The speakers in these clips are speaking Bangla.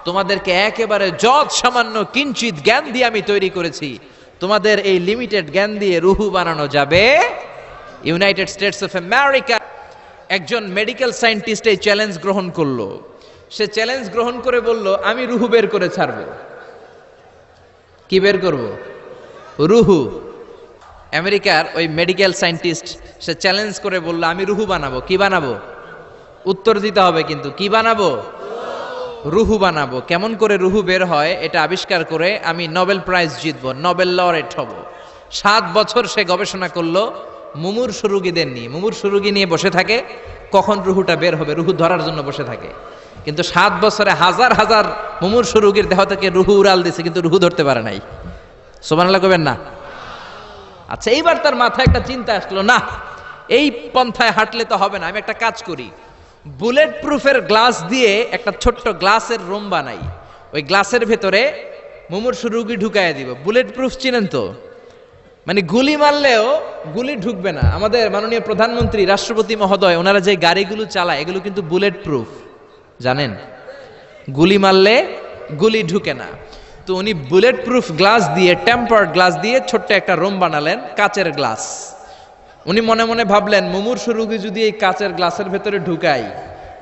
তোমাদেরকে একেবারে যৎ সামান্য কিঞ্চিত জ্ঞান দিয়ে আমি তৈরি করেছি, তোমাদের এই লিমিটেড জ্ঞান দিয়ে রুহু বানানো যাবে। ইউনাইটেড স্টেটস অফ আমেরিকা একজন মেডিকেল সায়েন্টিস্ট এই চ্যালেঞ্জ গ্রহণ করলো। সে চ্যালেঞ্জ গ্রহণ করে বলল, আমি রুহু বের করে ছাড়বো। কি বের করব? রুহু। আমেরিকার ওই মেডিকেল সায়েন্টিস্ট সে চ্যালেঞ্জ করে বলল, আমি রুহু বানাবো। কি বানাবো? উত্তর দিতে হবে কিন্তু। কি বানাবো? রুহু বানাবো। কেমন করে রুহু বের হয় এটা আবিষ্কার করে আমি নোবেল প্রাইজ জিতবো, নোবেল লরেট হব। 7 বছর সে গবেষণা করলো মুমূর্ষু রোগীদের নিয়ে। মুমূর্ষু রোগী নিয়ে বসে থাকে, কখন রুহুটা বের হবে, রুহু ধরার জন্য বসে থাকে। কিন্তু 7 বছরে হাজার হাজার মুমূর্ষু রোগীর দেহ থেকে রুহু উড়াল দিছে, কিন্তু রুহু ধরতে পারে নাই। সুবহানাল্লাহ কইবেন না? আচ্ছা, এইবার তার মাথায় একটা চিন্তা আসলো, না এই পন্থায় হাঁটলে তো হবে না, আমি একটা কাজ করি, বুলেট প্রুফের গ্লাস দিয়ে একটা ছোট্ট গ্লাসের রুম বানাই, ওই গ্লাসের ভেতরে মুমূর্ষু রোগী ঢুকায় দিব। বুলেট প্রুফ চিনেন তো? মানে গুলি মারলেও গুলি ঢুকবে না। আমাদের মাননীয় প্রধানমন্ত্রী, রাষ্ট্রপতি মহোদয়, ওনারা যে গাড়িগুলো চালায় এগুলো কিন্তু বুলেট প্রুফ, জানেন? গুলি মারলে গুলি ঢুকে না। তো উনি বুলেট প্রুফ গ্লাস দিয়ে, টেম্পার্ড গ্লাস দিয়ে ছোট্ট একটা রুম বানালেন, কাচের গ্লাস। উনি মনে মনে ভাবলেন, মুমূর্ষু রোগী যদি এই কাচের গ্লাসের ভেতরে ঢুকাই,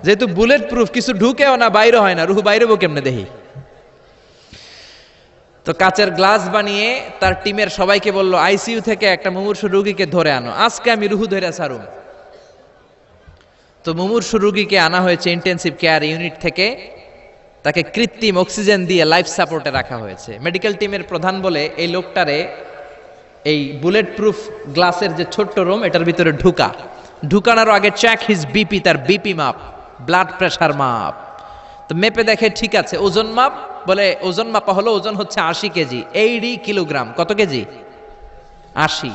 যেহেতু বুলেট প্রুফ, কিছু ঢুকেও না, বাইরে হয় না, রুহু বাইরে কেমনে দেখি। তো কাচের গ্লাস বানিয়ে তার টিমের সবাইকে বলল, আইসিইউ থেকে একটা মুমূর্ষু রোগীকে ধরে আনো, আজকে আমি রুহু ধরে ছাড়ুম। তো মুমূর্ষু রোগীকে আনা হয়েছে ইন্টেনসিভ কেয়ার ইউনিট থেকে, তাকে কৃত্রিম অক্সিজেন দিয়ে লাইফ সাপোর্টে রাখা হয়েছে। মেডিকেল টিমের প্রধান বলে, এই লোকটারে এই বুলেট প্রুফ গ্লাসের যে ছোট্ট রুম, এটার ভিতরে ঢুকানোর আগে চেক হিজ বিপি, তার বিপি মাপ, ব্লাড প্রেশার মাপ। তো মেপে দেখে ঠিক আছে। ওজন মাপ, বলে ওজন মাপা হলো, ওজন হচ্ছে 80 কেজি, 80 কিলোগ্রাম। কত কেজি? 80।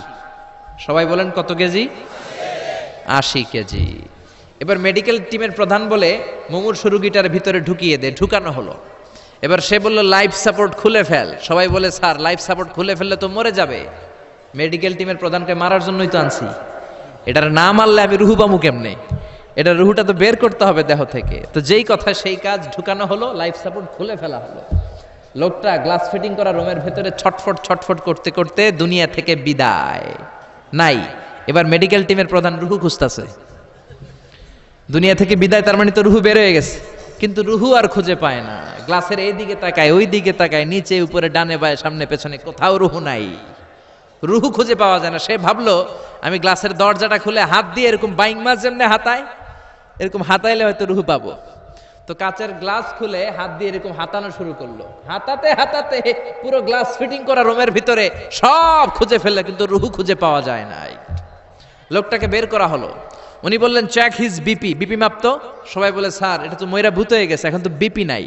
সবাই বলেন কত কেজি? 80 কেজি। এবার মেডিকেল টিমের প্রধান বলে, মুমূর্ষু রোগীটার ভিতরে ঢুকিয়ে দে। ঢুকানো হলো। এবার সে বলল, লাইফ সাপোর্ট খুলে ফেল। সবাই বলে, স্যার লাইফ সাপোর্ট খুলে ফেললে তো মরে যাবে। মেডিকেল টিমের প্রধানকে মারার জন্যই তো আনছি, এটার না মারলে আমি রুহু পামু কেমনে? এটা রুহুটা তো বের করতে হবে দেহ থেকে। তো যেই কথা সেই কাজ, ঢুকানো হলো, লাইফ সাপোর্ট খুলে ফেলা হলো। লোকটা গ্লাস ফিটিং করা রুমের ভেতরে ছটফট ছটফট করতে করতে দুনিয়া থেকে বিদায় নাই। এবার মেডিকেল টিমের প্রধান রুহু খুঁজতেছে, দুনিয়া থেকে বিদায়, তার মানে তো রুহু বের হয়ে গেছে, কিন্তু রুহু আর খুঁজে পায় না। গ্লাসের এই দিকে তাকায়, ওই দিকে তাকায়, নিচে উপরে, ডানে বায়ে, সামনে পেছনে, কোথাও রুহু নাই। রুহু খুঁজে পাওয়া যায় না। সে ভাবলো, আমি গ্লাসের দরজাটা খুলে হাত দিয়ে এরকম বাইং মাছ যেমনে হাতায়, এরকম হাতাইলে হয়তো রুহু পাবো। তো কাচের গ্লাস খুলে হাত দিয়ে এরকম হাতানো শুরু করলো। হাতাতে হাতাতে পুরো গ্লাস ফিটিং করা রুমের ভিতরে সব খুঁজে ফেললো, কিন্তু রুহু খুঁজে পাওয়া যায় নাই। লোকটাকে বের করা হলো। উনি বললেন, চেক হিজ বিপি, বিপি মাপতো। সবাই বলে, স্যার এটা তো ময়রা ভূত হয়ে গেছে, এখন তো বিপি নাই।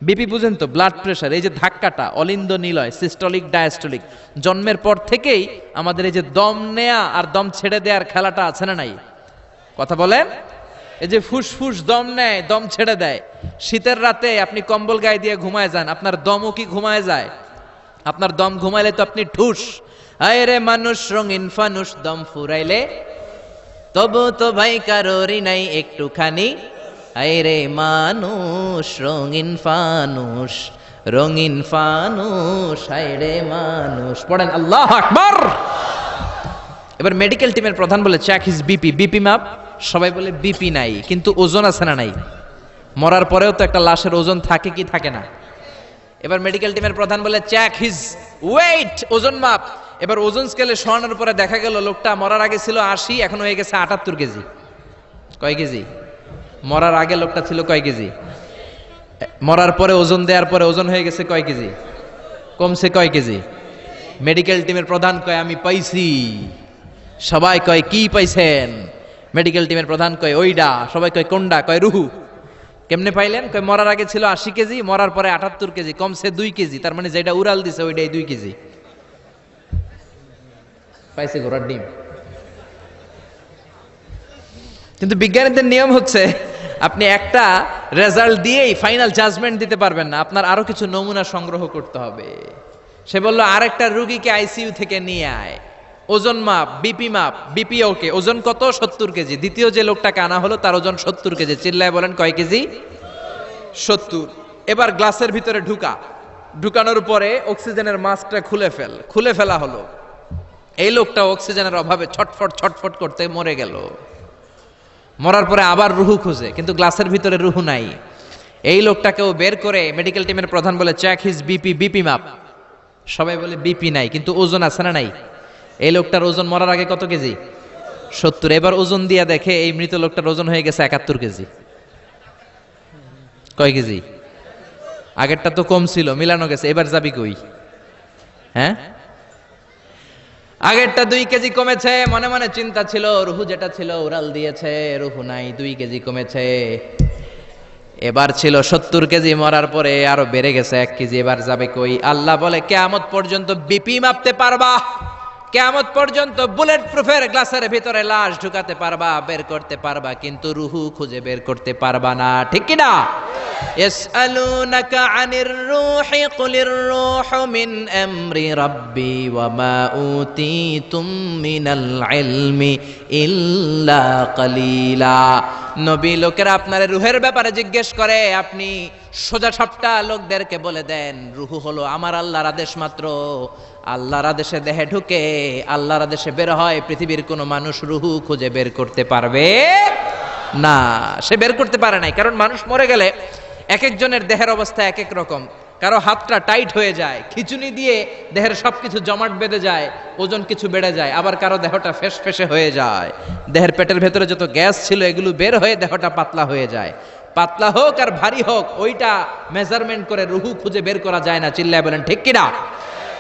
বিপি বুঝেন তো? Blood pressure. এই যে ধাক্কাটা, অলিন্দ নিলয়, সিস্টলিক ডায়াস্টলিক, জন্মের পর থেকেই আমাদের এই যে দম নেয়া আর দম ছেড়ে দেওয়ার খেলাটা আছে না নাই? কথা বলেন। এই যে ফুসফুস দম নেয়, দম ছেড়ে দেয়। শীতের রাতে আপনি কম্বল গায়ে দিয়ে ঘুমায় যান, আপনার দমও কি ঘুমায় যায়? আপনার দম ঘুমাইলে তো আপনি ঠুস। আয় রে মানুষ রঙিন ফানুষ, দম ফুরাইলে তবু তো ভাই কারোরই নাই একটুখানি। আয় রে মানুষ রঙিন ফানুষ, রঙিন ফানুষ, আয় রে মানুষ। পড়েন আল্লাহু আকবার। এবার মেডিকেল টিমের প্রধান বলে, চেক হিজ বিপি, বিপি মাপ। সবাই বলে বিপি নাই, কিন্তু ওজন আছে না নাই? মরার পরেও তো একটা লাশের ওজন থাকে কি থাকে না? এবার মেডিকেল টিমের প্রধান বলে, চেক হিজ ওয়েট, ওজন মাপ। এবার ওজন স্কেলে শোয়ানোর পরে দেখা গেল লোকটা মরার আগে ছিল 80, এখন হয়ে গেছে 78 কেজি। কয় কেজি? মরার আগে লোকটা ছিল কয় কেজি? মরার পরে ওজন দেওয়ার পরে ওজন হয়ে গেছে কয় কেজি? কমছে কয় কেজি? মেডিকেল টিমের প্রধান কয়, আমি পাইছি। সবাই কয়, কি পাইছেন? মেডিকেল টিমের প্রধান কয়, ওইডা। সবাই কয়, কোনডা? কয়, রুহু। কেমনে পাইলেন? কয়, মরার আগে ছিল 80 কেজি, মরার পরে 78 কেজি, কমছে 2 কেজি। তার মানে যেটা উড়াল দিছে ওইটাই 2 কেজি। পাইছে ঘোড়ার ডিম। কিন্তু বিজ্ঞানীদের নিয়ম হচ্ছে, আপনি একটা রেজাল্ট দিয়েই ফাইনাল জাজমেন্ট দিতে পারবেন না, আপনার আরো কিছু নমুনা সংগ্রহ করতে হবে। সে বলল, আরেকটা রোগীকে আইসিইউ থেকে নিয়ে আয়, ওজন মাপ, বিপি মাপ। বিপি ওকে, ওজন কত? 70 কেজি। দ্বিতীয় যে লোকটাকে আনা হলো তার ওজন 70 কেজি। চিল্লায় বলেন, কয় কেজি? 70। এবার গ্লাসের ভিতরে ঢুকানোর পরে অক্সিজেনের মাস্কটা খুলে ফেলা হলো। এই লোকটা অক্সিজেনের অভাবে ছটফট করতে মরে গেল। মরার পরে আবার রুহু খুঁজে, কিন্তু গ্লাসের ভিতরে রুহু নাই। এই লোকটাকেও বের করে মেডিকেল টিমের প্রধান বলে চেক হিজ বিপি মাপ। সবাই বলে বিপি নাই, কিন্তু ওজন আছে না নাই? এই লোকটার ওজন মরার আগে কত কেজি? 70। এবার ওজন দিয়া দেখে এই মৃত লোকটার ওজন হয়ে গেছে 71 কেজি। কয় কেজি? আগেরটা তো কম ছিল, মিলানো গেছে। এবার যাবি কই? হ্যাঁ, আগেরটা 2 কেজি কমেছে। মনে মনে চিন্তা ছিল, রুহু যেটা ছিল উড়াল দিয়েছে, রুহু নাই, 2 কেজি কমেছে। এবার ছিল 70 কেজি, মরার পরে আরো বেড়ে গেছে 1 কেজি। এবার যাবে কই? আল্লাহ বলে কিয়ামত পর্যন্ত বিপি মাপতে পারবা, কিয়ামত পর্যন্ত বুলেট প্রুফের গ্লাসের ভিতরে লাশ ঢুকাতে পারবা, বের করতে পারবা, কিন্তু রুহু খুঁজে বের করতে পারবা না। ঠিক কি না? ইয়াসআলুনাকা আনির রূহি কুলির রূহু মিন আমরি রাব্বি ওয়া মা উতীতুম মিনাল ইলমি ইল্লা কালিলা। নবী লোকেরা আপনার রুহের ব্যাপারে জিজ্ঞেস করে, আপনি সোজা সাপটা লোকদেরকে বলে দেন, রুহু হলো আমার আল্লাহর আদেশ মাত্র। আল্লাহর আদেশে দেহে ঢুকে, আল্লাহর আদেশে বের হয়। পৃথিবীর কোনো মানুষ রুহু খুঁজে বের করতে পারবে না। সে বের করতে পারে নাই, কারণ মানুষ মরে গেলে এক একজনের দেহের অবস্থা এক এক রকম। কারো হাতটা টাইট হয়ে যায়, খিচুনি দিয়ে দেহের সবকিছু জমাট বেঁধে যায়, ওজন কিছু বেড়ে যায়। আবার কারো দেহটা ফেসফেসে হয়ে যায়, দেহের পেটের ভেতরে যত গ্যাস ছিল এগুলো বের হয়ে দেহটা পাতলা হয়ে যায়। পাতলা হোক আর ভারী হোক, ওইটা মেজারমেন্ট করে রুহু খুঁজে বের করা যায় না। চিল্লায় বলেন ঠিক কিনা?